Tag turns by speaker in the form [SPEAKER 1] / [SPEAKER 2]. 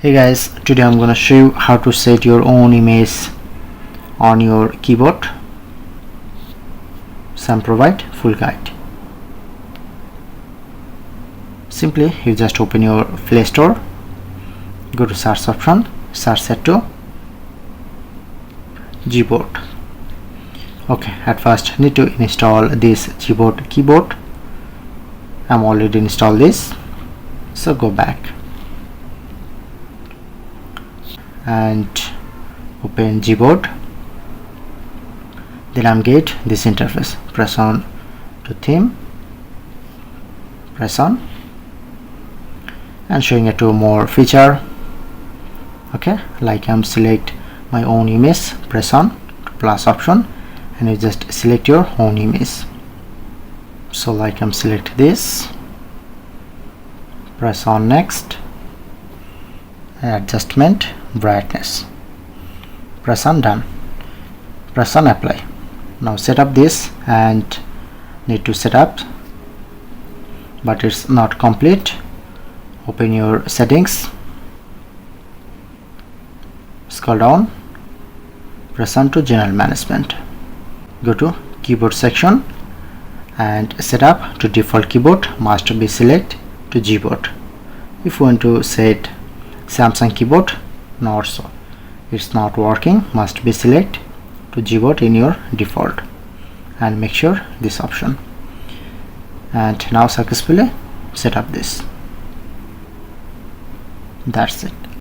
[SPEAKER 1] Hey guys, today I'm gonna show you how to set your own image on your keyboard. Some provide full guide. Simply you just open your Play Store, go to search option, search set to Gboard. Okay, at first need to install this Gboard keyboard. I'm already installed this, so go back and open Gboard. Then I'm get this interface. Press on to theme, press on, and showing it to more feature. Okay, like I'm select my own image, press on to plus option, and you just select your own image. So like I'm select this, press on next, adjustment, brightness, press on done, press on apply. Now set up this and need to set up, but it's not complete. Open your settings, scroll down, press on to general management, go to keyboard section and set up to default keyboard must be select to Gboard. If you want to set Samsung keyboard, not so, it's not working, must be select to Gboard in your default and make sure this option. And now successfully set up this. That's it.